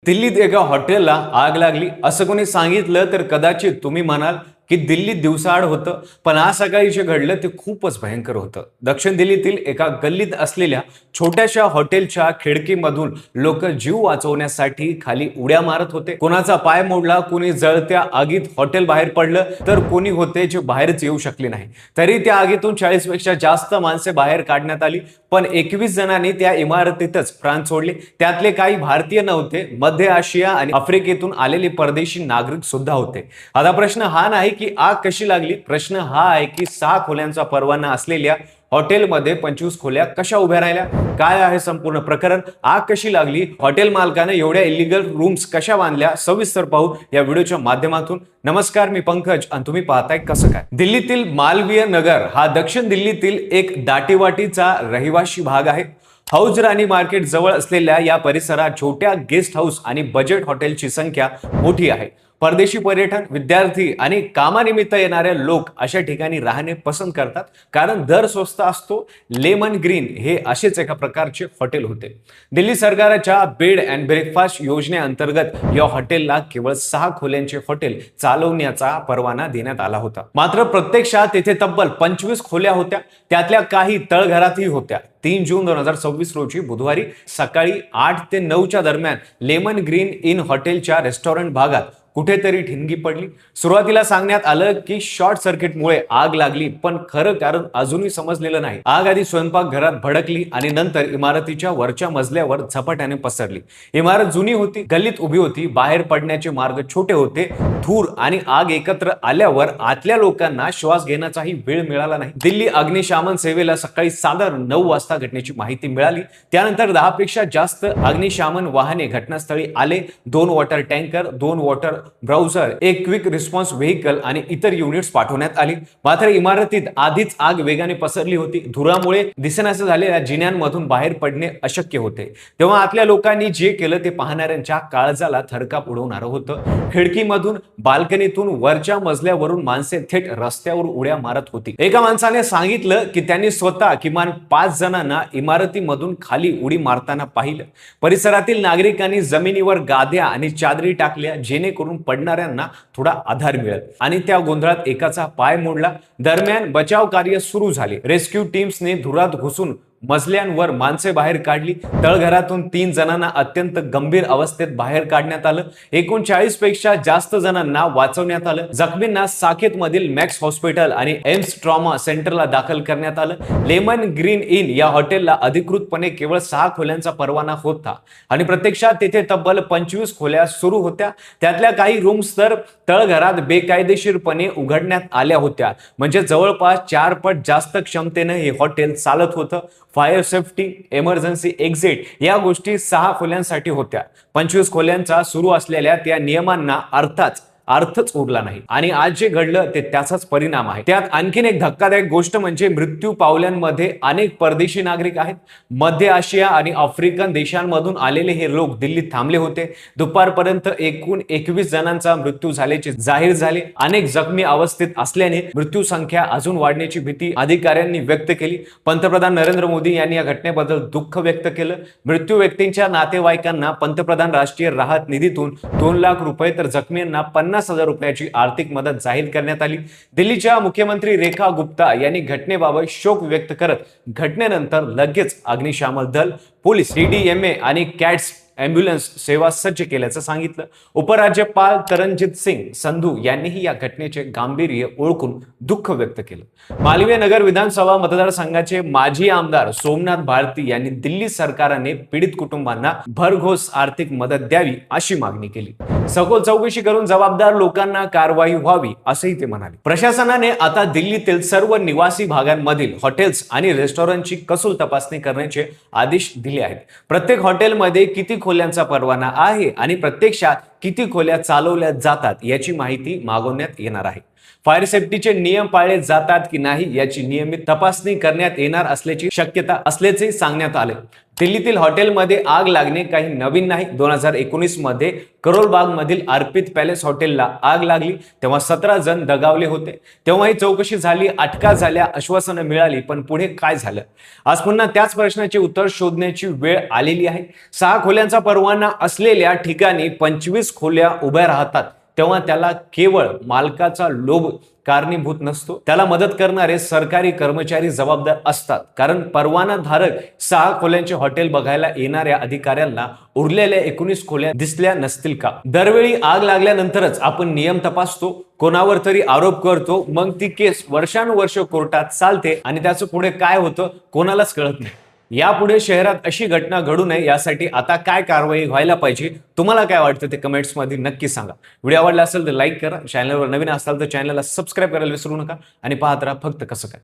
दिल्लीत एका हॉटेलला आग लागली असं कोणी सांगितलं तर कदाचित तुम्ही म्हणाल की दिल्लीत दिवसाआड होतं, पण आज सकाळी जे घडलं ते खूपच भयंकर होतं. दक्षिण दिल्लीतील एका गल्लीत असलेल्या छोट्याशा हॉटेलच्या खिडकीमधून लोक जीव वाचवण्यासाठी खाली उड्या मारत होते. कोणाचा पाय मोडला, कोणी जळत्या आगीत हॉटेल बाहेर पडलं, तर कोणी होते जे बाहेरच येऊ शकले नाही. तरी त्या आगीतून 40 पेक्षा जास्त माणसे बाहेर काढण्यात आली, पण 21 जणांनी त्या इमारतीतच प्राण सोडले. त्यातले काही भारतीय नव्हते, मध्य आशिया आणि आफ्रिकेतून आलेले परदेशी नागरिक सुद्धा होते. आता प्रश्न हा नाही की आग कशी लागली, प्रश्न हा आहे की 6 खोल्यांचा परवाना असलेल्या हॉटेलमध्ये 25 खोल्या कशा उभ्या राहिल्या. काय आहे संपूर्ण प्रकरण, आग कशी लागली, हॉटेल मालकाने एवढ्या इलिगल रूम्स कशा बांधल्या, सविस्तर पाहू या व्हिडिओच्या माध्यमातून. नमस्कार, मी पंकज आणि तुम्ही पाहताय कसं काय. दिल्लीतील मालवीय नगर हा दक्षिण दिल्लीतील एक दाटीवाटीचा रहिवासी भाग आहे. हौज राणी मार्केट जवळ असलेल्या या परिसरात छोट्या गेस्ट हाऊस आणि बजेट हॉटेलची संख्या मोठी आहे. परदेशी पर्यटन, विद्यार्थी आणि कामानिमित्त येणारे लोक अशा ठिकाणी राहणे पसंत करतात, कारण दर स्वस्त असतो. लेमन ग्रीन हे असेच एका प्रकारचे हॉटेल होते. दिल्ली सरकारच्या बेड अँड ब्रेकफास्ट योजनेअंतर्गत या हॉटेलला केवळ 6 खोल्यांचे हॉटेल चालवण्याचा परवाना देण्यात आला होता. मात्र प्रत्यक्षात तेथे तब्बल 25 खोल्या होत्या, त्यातल्या काही तळघरातही होत्या. 3 जून 2026 रोजी बुधवारी सकाळी 8 ते 9च्या दरम्यान लेमन ग्रीन इन हॉटेलच्या रेस्टॉरंट भागात कुठेतरी ठिणगी पडली. सुरुवातीला सांगण्यात आलं की शॉर्ट सर्किटमुळे आग लागली, पण खरं कारण अजूनही समजलेलं नाही. आग आधी स्वयंपाकघरात भडकली आणि नंतर इमारतीच्या वरच्या मजल्यावर झपाट्याने पसरली. इमारत जुनी होती, गल्लीत उभी होती, बाहेर पडण्याचे मार्ग छोटे होते. धूर आणि आग एकत्र आल्यावर आतल्या लोकांना श्वास घेण्याचाही वेळ मिळाला नाही. दिल्ली अग्निशमन सेवेला सकाळी साधारण 9 वाजता घटनेची माहिती मिळाली. त्यानंतर 10 पेक्षा जास्त अग्निशमन वाहने घटनास्थळी आले. 2 वॉटर टँकर, 2 वॉटर ब्राउझर, एक क्विक रिस्पॉन्स व्हेकल आणि इतर युनिट्स पाठवण्यात आली. मात्र इमारतीत आधीच आग वेगाने पसरली होती. धुरामुळे दिसेनासे झालेल्या जिन्यांमधून बाहेर पडणे अशक्य होते. तेव्हा आतल्या लोकांनी जे केलं ते पाहणाऱ्यांच्या काळजाला थरकाप उडवणारं होतं. खिडकीमधून, बाल्कनीतून, वरच्या मजल्यावरून माणसे थेट रस्त्यावर उड्या मारत होती. एका माणसाने सांगितलं की त्यांनी स्वतः किमान 5 जणांना इमारतीमधून खाली उडी मारताना पाहिलं. परिसरातील नागरिकांनी जमिनीवर गाद्या आणि चादरी टाकल्या, जेणेकरून पडणाऱ्यांना थोडा आधार मिळेल. आणि त्या गोंधळात एकाचा पाय मोडला. दरम्यान बचाव कार्य सुरू झाले. रेस्क्यू टीम्सने धुरात घुसून मजल्यांवर माणसे बाहेर काढली. तळघरातून 3 जणांना अत्यंत गंभीर अवस्थेत बाहेर काढण्यात आलं. एकूण 40 पेक्षा जास्त जणांना वाचवण्यात आलं. जखमींना साकेत मधील मॅक्स हॉस्पिटल आणि एम्स ट्रॉमा सेंटरला दाखल करण्यात आलं. लेमन ग्रीन इन या हॉटेलला अधिकृतपणे केवळ 6 खोल्यांचा परवाना होता आणि प्रत्यक्षात तेथे तब्बल 25 खोल्या सुरू होत्या. त्यातल्या काही रूम्स तर तळघरात बेकायदेशीरपणे उघडण्यात आल्या होत्या. म्हणजे जवळपास 4 पट जास्त क्षमतेनं हे हॉटेल चालत होतं. फायर सेफ्टी, इमर्जन्सी एक्झिट या गोष्टी 6 खोल्यांसाठी होत्या. 25 खोल्यांचा सुरू असलेल्या त्या नियमांना अर्थच उरला नाही. आणि आज जे घडलं ते त्याचाच परिणाम आहे. त्यात आणखीन एक धक्कादायक गोष्ट म्हणजे मृत्यू पावल्यांमध्ये अनेक परदेशी नागरिक आहेत. मध्य आशिया आणि आफ्रिकन देशांमधून आलेले हे लोक दिल्लीत थांबले होते. दुपारपर्यंत एकूण 21 जणांचा मृत्यू झाल्याचे जाहीर झाले. अनेक जखमी अवस्थेत असल्याने मृत्यू संख्या अजून वाढण्याची भीती अधिकाऱ्यांनी व्यक्त केली. पंतप्रधान नरेंद्र मोदी यांनी या घटनेबद्दल दुःख व्यक्त केलं. मृत्यू व्यक्तींच्या नातेवाईकांना पंतप्रधान राष्ट्रीय राहत निधीतून 2 लाख रुपये तर जखमींना 50,000 रुपयाची आर्थिक मदत जाहीर करण्यात आली. दिल्लीच्या मुख्यमंत्री रेखा गुप्ता यांनी घटनेबाबत शोक व्यक्त करत घटनेनंतर लगेच अग्निशमन दल, पोलीस, डीडीएमए आणि कॅट्स अँब्युलन्स सेवा सज्ज केल्याचं सांगितलं. उपराज्यपाल तरनजीत सिंग संधू यांनीही या घटनेचे गांभीर्य ओळखून दुःख व्यक्त केलं. मालवीय नगर विधानसभा मतदारसंघाचे माजी आमदार सोमनाथ भारती यांनी दिल्ली सरकारने पीडित कुटुंबांना भरघोस आर्थिक मदत द्यावी अशी मागणी केली. सखोल चौकशी करून जबाबदार लोकांना कारवाई व्हावी असंही ते म्हणाले. प्रशासनाने आता दिल्लीतील सर्व निवासी भागांमधील हॉटेल्स आणि रेस्टॉरंटची कसूल तपासणी करण्याचे आदेश दिले आहेत. प्रत्येक हॉटेलमध्ये किती खोल्यांचा परवाना आहे आणि प्रत्यक्षात किती खोल्या चालवल्या जातात याची माहिती मागवण्यात येणार आहे. फायर सेफ्टीचे नियम पाळले जातात की नाही याची नियमित तपासणी करण्यात येणार असल्याची शक्यता असल्याचे सांगण्यात आले. दिल्लीतील हॉटेलमध्ये आग लागणे काही नवीन नाही. 2019 मध्ये करोल मधील अर्पित पॅलेस हॉटेलला आग लागली तेव्हा 17 जण दगावले होते. तेव्हाही चौकशी झाली, अटका झाल्या, आश्वासनं मिळाली, पण पुढे काय झालं? आज पुन्हा त्याच प्रश्नाचे उत्तर शोधण्याची वेळ आलेली आहे. 6 खोल्यांचा परवाना असलेल्या ठिकाणी 25 खोल्या उभ्या राहतात तेव्हा त्याला केवळ मालकाचा लोभ कारणीभूत नसतो. त्याला मदत करणारे सरकारी कर्मचारी जबाबदार असतात. कारण परवानाधारक 6 खोल्यांचे हॉटेल बघायला येणाऱ्या अधिकाऱ्यांना उरलेल्या 19 खोल्या दिसल्या नसतील का? दरवेळी आग लागल्यानंतरच आपण नियम तपासतो, कोणावर तरी आरोप करतो, मग ती केस वर्षानुवर्ष कोर्टात चालते आणि त्याचं पुढे काय होतं कोणालाच कळत नाही. यापुढे शहरात अशी घटना घडू नये यासाठी आता काय कारवाई व्हायला पाहिजे? तुम्हाला काय वाटतं ते कमेंट्स मध्ये नक्की सांगा. व्हिडिओ आवडला असेल तर लाईक करा, चॅनलवर नवीन असाल तर चॅनलला सबस्क्राईब करायला विसरू नका आणि पाहत राहा फक्त कसं काय.